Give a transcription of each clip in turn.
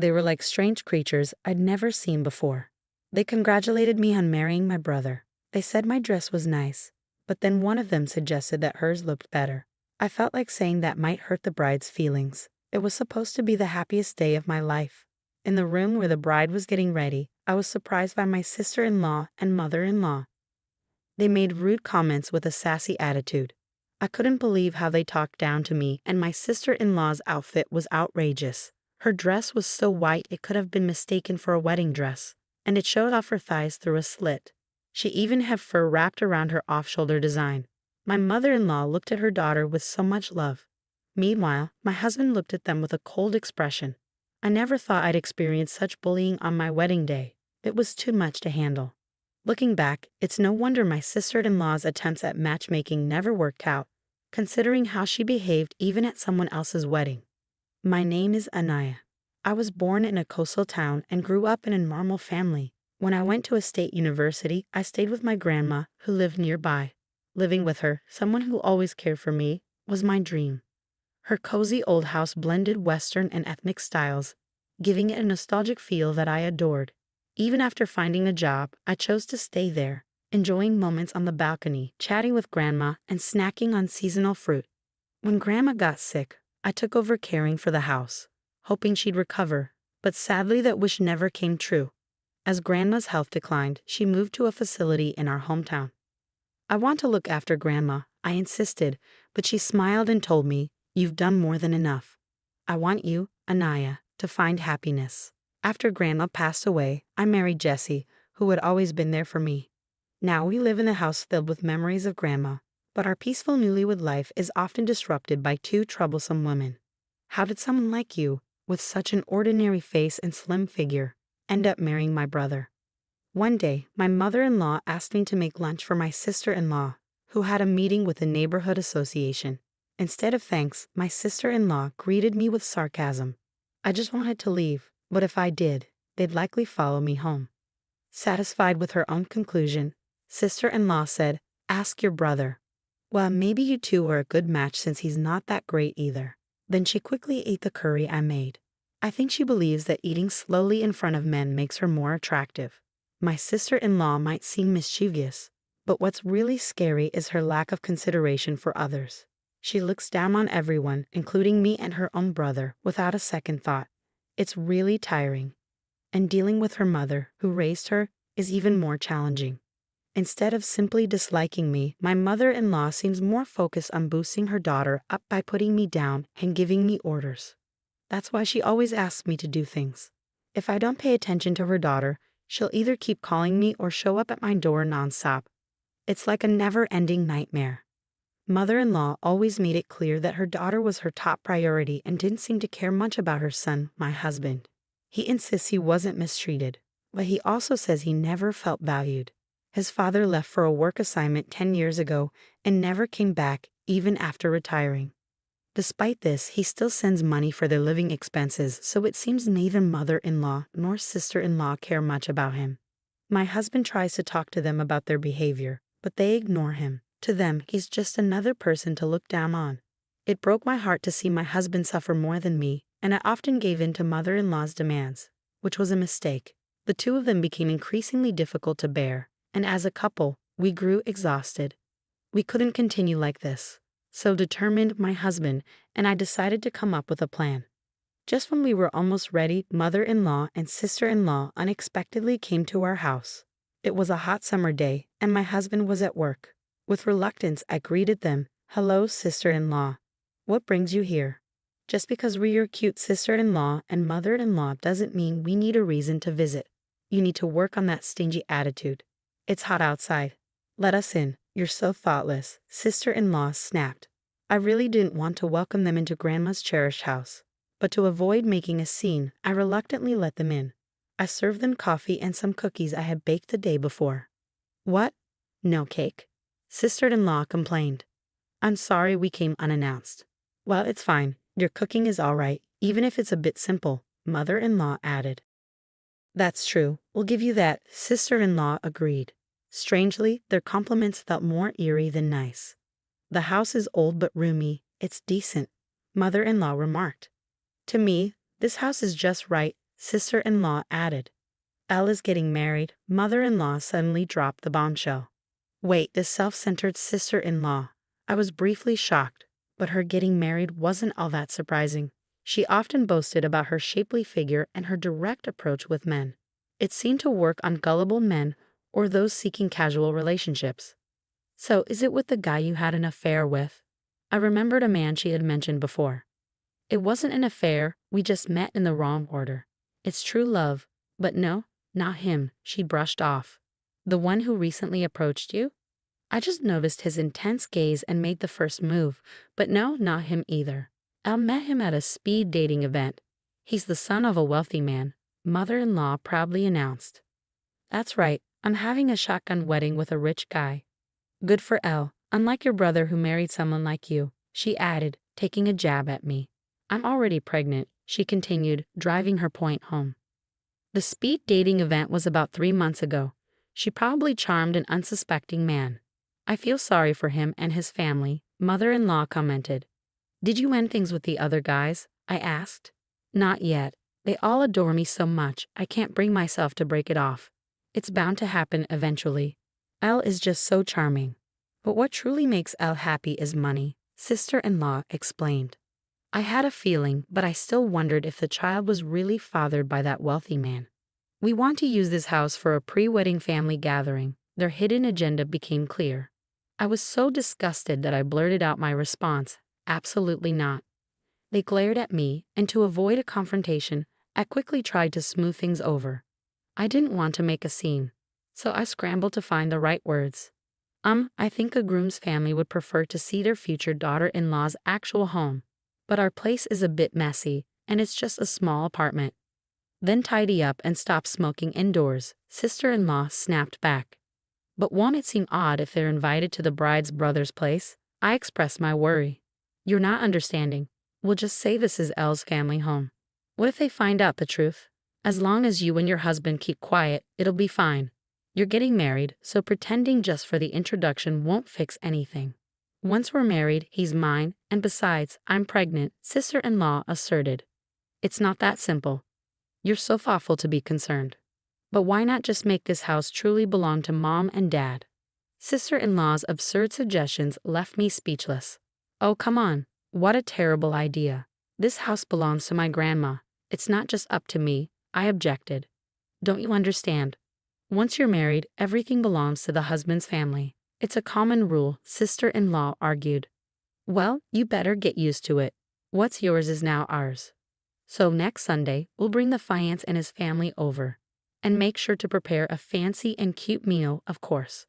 They were like strange creatures I'd never seen before. They congratulated me on marrying my brother. They said my dress was nice, but then one of them suggested that hers looked better. I felt like saying that might hurt the bride's feelings. It was supposed to be the happiest day of my life. In the room where the bride was getting ready, I was surprised by my sister-in-law and mother-in-law. They made rude comments with a sassy attitude. I couldn't believe how they talked down to me, and my sister-in-law's outfit was outrageous. Her dress was so white it could have been mistaken for a wedding dress, and it showed off her thighs through a slit. She even had fur wrapped around her off-shoulder design. My mother-in-law looked at her daughter with so much love. Meanwhile, my husband looked at them with a cold expression. I never thought I'd experience such bullying on my wedding day. It was too much to handle. Looking back, it's no wonder my sister-in-law's attempts at matchmaking never worked out, considering how she behaved even at someone else's wedding. My name is Anaya. I was born in a coastal town and grew up in a normal family. When I went to a state university, I stayed with my grandma, who lived nearby. Living with her, someone who always cared for me, was my dream. Her cozy old house blended Western and ethnic styles, giving it a nostalgic feel that I adored. Even after finding a job, I chose to stay there, enjoying moments on the balcony, chatting with grandma, and snacking on seasonal fruit. When grandma got sick, I took over caring for the house, hoping she'd recover, but sadly that wish never came true. As grandma's health declined, she moved to a facility in our hometown. I want to look after grandma, I insisted, but she smiled and told me, "You've done more than enough. I want you, Anaya, to find happiness." After grandma passed away, I married Jesse, who had always been there for me. Now we live in a house filled with memories of grandma, but our peaceful newlywed life is often disrupted by two troublesome women. How did someone like you, with such an ordinary face and slim figure, end up marrying my brother? One day, my mother-in-law asked me to make lunch for my sister-in-law, who had a meeting with the neighborhood association. Instead of thanks, my sister-in-law greeted me with sarcasm. I just wanted to leave, but if I did, they'd likely follow me home. Satisfied with her own conclusion, sister-in-law said, "Ask your brother." "Well, maybe you two are a good match since he's not that great either." Then she quickly ate the curry I made. I think she believes that eating slowly in front of men makes her more attractive. My sister-in-law might seem mischievous, but what's really scary is her lack of consideration for others. She looks down on everyone, including me and her own brother, without a second thought. It's really tiring. And dealing with her mother, who raised her, is even more challenging. Instead of simply disliking me, my mother-in-law seems more focused on boosting her daughter up by putting me down and giving me orders. That's why she always asks me to do things. If I don't pay attention to her daughter, she'll either keep calling me or show up at my door nonstop. It's like a never-ending nightmare. Mother-in-law always made it clear that her daughter was her top priority and didn't seem to care much about her son, my husband. He insists he wasn't mistreated, but he also says he never felt valued. His father left for a work assignment 10 years ago and never came back, even after retiring. Despite this, he still sends money for their living expenses, so it seems neither mother-in-law nor sister-in-law care much about him. My husband tries to talk to them about their behavior, but they ignore him. To them, he's just another person to look down on. It broke my heart to see my husband suffer more than me, and I often gave in to mother-in-law's demands, which was a mistake. The two of them became increasingly difficult to bear, and as a couple, we grew exhausted. We couldn't continue like this. So determined my husband and I decided to come up with a plan. Just when we were almost ready, mother-in-law and sister-in-law unexpectedly came to our house. It was a hot summer day, and my husband was at work. With reluctance, I greeted them. "Hello, sister-in-law. What brings you here?" Just because we're your cute sister-in-law and mother-in-law doesn't mean we need a reason to visit. You need to work on that stingy attitude. It's hot outside. Let us in. You're so thoughtless, sister-in-law snapped. I really didn't want to welcome them into Grandma's cherished house, but to avoid making a scene, I reluctantly let them in. I served them coffee and some cookies I had baked the day before. "What? No cake?" Sister-in-law complained. "I'm sorry we came unannounced." "Well, it's fine. Your cooking is all right, even if it's a bit simple," mother-in-law added. "That's true. We'll give you that," sister-in-law agreed. Strangely, their compliments felt more eerie than nice. "The house is old but roomy. It's decent," mother-in-law remarked. "To me, this house is just right," sister-in-law added. Elle is getting married. Mother-in-law suddenly dropped the bombshell. Wait, this self-centered sister-in-law. I was briefly shocked, but her getting married wasn't all that surprising. She often boasted about her shapely figure and her direct approach with men. It seemed to work on gullible men or those seeking casual relationships. So, is it with the guy you had an affair with? I remembered a man she had mentioned before. It wasn't an affair, we just met in the wrong order. It's true love, but no, not him, she brushed off. The one who recently approached you? I just noticed his intense gaze and made the first move, but no, not him either. I met him at a speed dating event. He's the son of a wealthy man, mother-in-law proudly announced. That's right, I'm having a shotgun wedding with a rich guy. Good for Elle, unlike your brother who married someone like you, she added, taking a jab at me. I'm already pregnant, she continued, driving her point home. The speed dating event was about 3 months ago. She probably charmed an unsuspecting man. I feel sorry for him and his family, mother-in-law commented. Did you end things with the other guys? I asked. Not yet. They all adore me so much, I can't bring myself to break it off. It's bound to happen eventually. Elle is just so charming. But what truly makes Elle happy is money, sister-in-law explained. I had a feeling, but I still wondered if the child was really fathered by that wealthy man. We want to use this house for a pre-wedding family gathering. Their hidden agenda became clear. I was so disgusted that I blurted out my response, absolutely not. They glared at me, and to avoid a confrontation, I quickly tried to smooth things over. I didn't want to make a scene, so I scrambled to find the right words. I think a groom's family would prefer to see their future daughter-in-law's actual home. But our place is a bit messy, and it's just a small apartment. Then tidy up and stop smoking indoors, sister-in-law snapped back. But won't it seem odd if they're invited to the bride's brother's place? I expressed my worry. You're not understanding. We'll just say this is Elle's family home. What if they find out the truth? As long as you and your husband keep quiet, it'll be fine. You're getting married, so pretending just for the introduction won't fix anything. Once we're married, he's mine, and besides, I'm pregnant, sister-in-law asserted. It's not that simple. You're so thoughtful to be concerned. But why not just make this house truly belong to mom and dad? Sister-in-law's absurd suggestions left me speechless. Oh, come on. What a terrible idea. This house belongs to my grandma. It's not just up to me, I objected. Don't you understand? Once you're married, everything belongs to the husband's family. It's a common rule, sister-in-law argued. Well, you better get used to it. What's yours is now ours. So next Sunday, we'll bring the fiance and his family over. And make sure to prepare a fancy and cute meal, of course.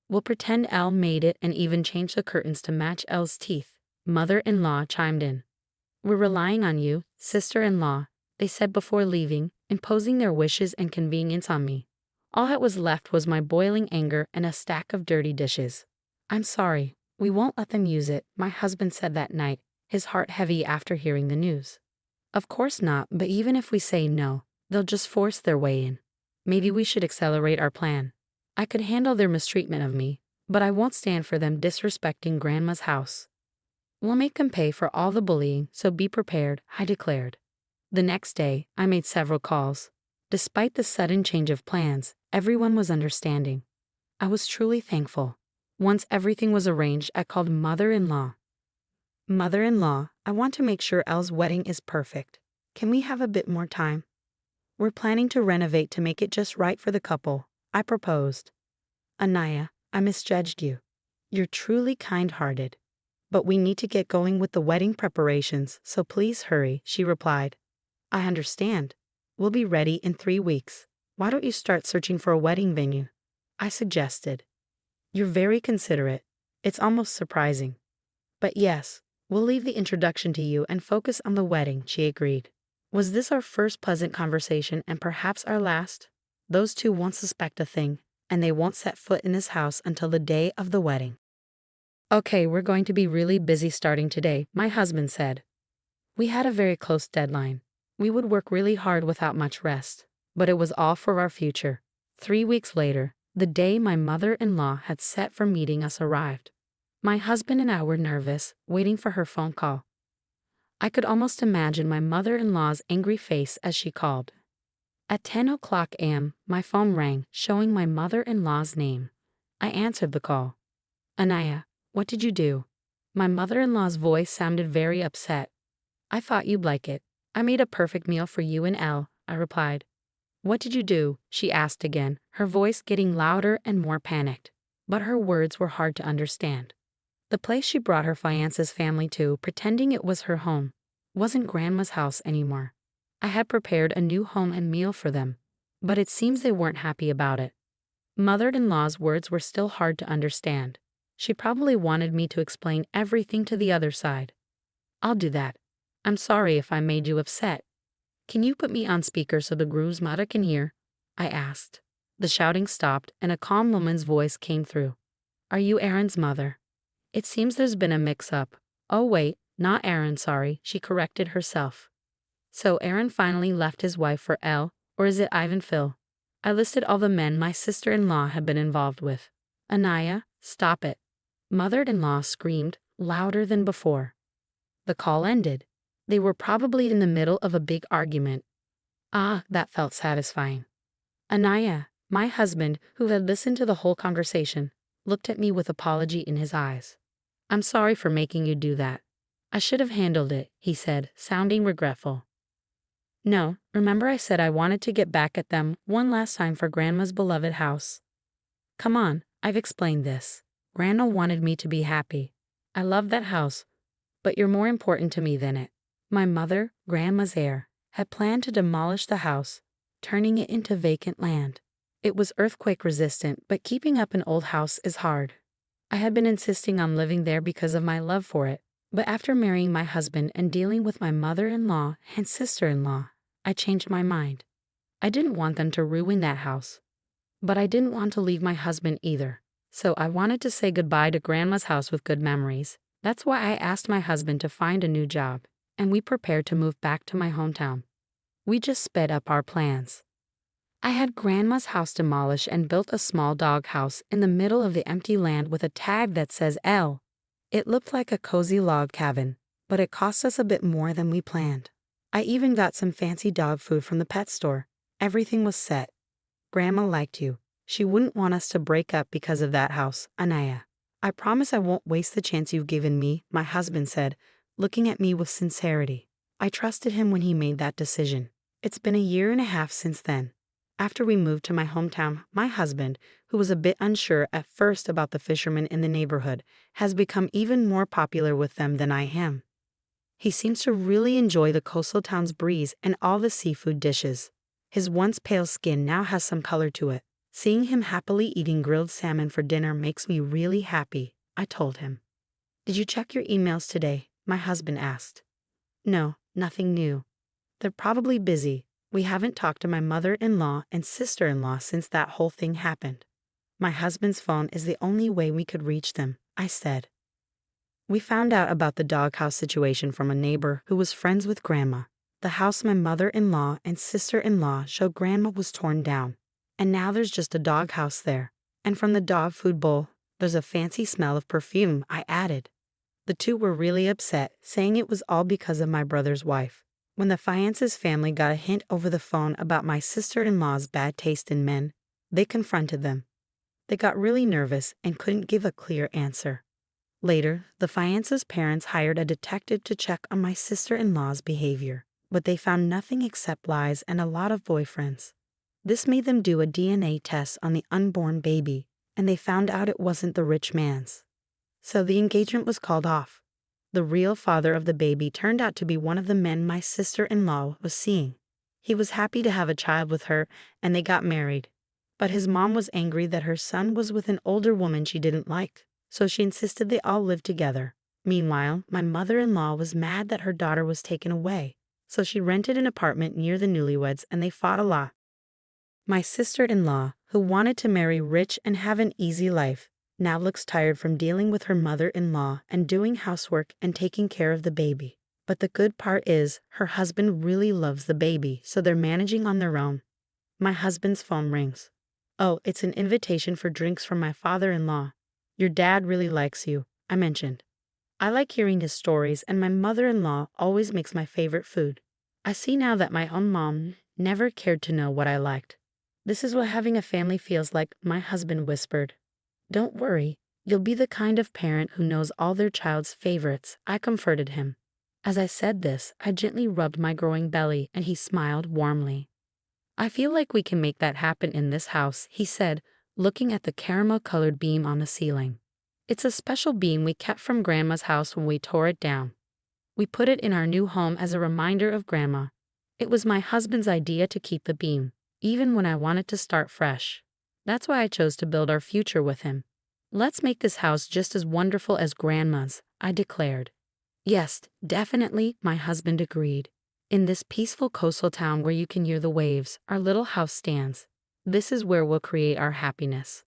We'll pretend Elle made it and even change the curtains to match Elle's teeth, mother-in-law chimed in. We're relying on you, sister-in-law, they said before leaving, imposing their wishes and convenience on me. All that was left was my boiling anger and a stack of dirty dishes. I'm sorry, we won't let them use it, my husband said that night, his heart heavy after hearing the news. Of course not, but even if we say no, they'll just force their way in. Maybe we should accelerate our plan. I could handle their mistreatment of me, but I won't stand for them disrespecting Grandma's house. We'll make them pay for all the bullying, so be prepared, I declared. The next day, I made several calls. Despite the sudden change of plans, everyone was understanding. I was truly thankful. Once everything was arranged, I called mother-in-law. Mother-in-law, I want to make sure Elle's wedding is perfect. Can we have a bit more time? We're planning to renovate to make it just right for the couple, I proposed. Anaya, I misjudged you. You're truly kind-hearted. But we need to get going with the wedding preparations, so please hurry, she replied. I understand. We'll be ready in 3 weeks. Why don't you start searching for a wedding venue? I suggested. You're very considerate. It's almost surprising. But yes, we'll leave the introduction to you and focus on the wedding, she agreed. Was this our first pleasant conversation and perhaps our last? Those two won't suspect a thing, and they won't set foot in this house until the day of the wedding. Okay, we're going to be really busy starting today, my husband said. We had a very close deadline. We would work really hard without much rest, but it was all for our future. 3 weeks later, the day my mother-in-law had set for meeting us arrived. My husband and I were nervous, waiting for her phone call. I could almost imagine my mother-in-law's angry face as she called. At 10 o'clock a.m., my phone rang, showing my mother-in-law's name. I answered the call. Anaya, what did you do? My mother-in-law's voice sounded very upset. I thought you'd like it. I made a perfect meal for you and Elle, I replied. What did you do? She asked again, her voice getting louder and more panicked. But her words were hard to understand. The place she brought her fiance's family to, pretending it was her home, wasn't Grandma's house anymore. I had prepared a new home and meal for them, but it seems they weren't happy about it. Mother-in-law's words were still hard to understand. She probably wanted me to explain everything to the other side. I'll do that. I'm sorry if I made you upset. Can you put me on speaker so the groom's mother can hear? I asked. The shouting stopped and a calm woman's voice came through. Are you Aaron's mother? It seems there's been a mix-up. Oh wait, not Aaron, sorry, she corrected herself. So Aaron finally left his wife for Elle, or is it Ivan Phil? I listed all the men my sister-in-law had been involved with. Anaya, stop it. Mother-in-law screamed, louder than before. The call ended. They were probably in the middle of a big argument. Ah, that felt satisfying. Anaya, my husband, who had listened to the whole conversation, looked at me with apology in his eyes. I'm sorry for making you do that. I should have handled it, he said, sounding regretful. No, remember I said I wanted to get back at them one last time for Grandma's beloved house. Come on, I've explained this. Grandma wanted me to be happy. I love that house, but you're more important to me than it. My mother, Grandma's heir, had planned to demolish the house, turning it into vacant land. It was earthquake resistant, but keeping up an old house is hard. I had been insisting on living there because of my love for it, but after marrying my husband and dealing with my mother-in-law and sister-in-law, I changed my mind. I didn't want them to ruin that house, but I didn't want to leave my husband either, so I wanted to say goodbye to Grandma's house with good memories. That's why I asked my husband to find a new job, and we prepared to move back to my hometown. We just sped up our plans. I had Grandma's house demolished and built a small dog house in the middle of the empty land with a tag that says L. It looked like a cozy log cabin, but it cost us a bit more than we planned. I even got some fancy dog food from the pet store. Everything was set. Grandma liked you. She wouldn't want us to break up because of that house, Anaya. I promise I won't waste the chance you've given me, my husband said, looking at me with sincerity. I trusted him when he made that decision. It's been a year and a half since then. After we moved to my hometown, my husband, who was a bit unsure at first about the fishermen in the neighborhood, has become even more popular with them than I am. He seems to really enjoy the coastal town's breeze and all the seafood dishes. His once pale skin now has some color to it. Seeing him happily eating grilled salmon for dinner makes me really happy, I told him. Did you check your emails today? My husband asked. No, nothing new. They're probably busy. We haven't talked to my mother-in-law and sister-in-law since that whole thing happened. My husband's phone is the only way we could reach them, I said. We found out about the doghouse situation from a neighbor who was friends with Grandma. The house my mother-in-law and sister-in-law showed Grandma was torn down, and now there's just a doghouse there. And from the dog food bowl, there's a fancy smell of perfume, I added. The two were really upset, saying it was all because of my brother's wife. When the fiance's family got a hint over the phone about my sister-in-law's bad taste in men, they confronted them. They got really nervous and couldn't give a clear answer. Later, the fiance's parents hired a detective to check on my sister-in-law's behavior, but they found nothing except lies and a lot of boyfriends. This made them do a DNA test on the unborn baby, and they found out it wasn't the rich man's. So the engagement was called off. The real father of the baby turned out to be one of the men my sister-in-law was seeing. He was happy to have a child with her, and they got married. But his mom was angry that her son was with an older woman she didn't like, so she insisted they all live together. Meanwhile, my mother-in-law was mad that her daughter was taken away, so she rented an apartment near the newlyweds and they fought a lot. My sister-in-law, who wanted to marry rich and have an easy life, now looks tired from dealing with her mother-in-law and doing housework and taking care of the baby. But the good part is, her husband really loves the baby, so they're managing on their own. My husband's phone rings. Oh, it's an invitation for drinks from my father-in-law. Your dad really likes you, I mentioned. I like hearing his stories, and my mother-in-law always makes my favorite food. I see now that my own mom never cared to know what I liked. This is what having a family feels like, my husband whispered. Don't worry, you'll be the kind of parent who knows all their child's favorites, I comforted him. As I said this, I gently rubbed my growing belly, and he smiled warmly. I feel like we can make that happen in this house, he said, looking at the caramel-colored beam on the ceiling. It's a special beam we kept from Grandma's house when we tore it down. We put it in our new home as a reminder of Grandma. It was my husband's idea to keep the beam, even when I wanted to start fresh. That's why I chose to build our future with him. Let's make this house just as wonderful as Grandma's, I declared. Yes, definitely, my husband agreed. In this peaceful coastal town where you can hear the waves, our little house stands. This is where we'll create our happiness.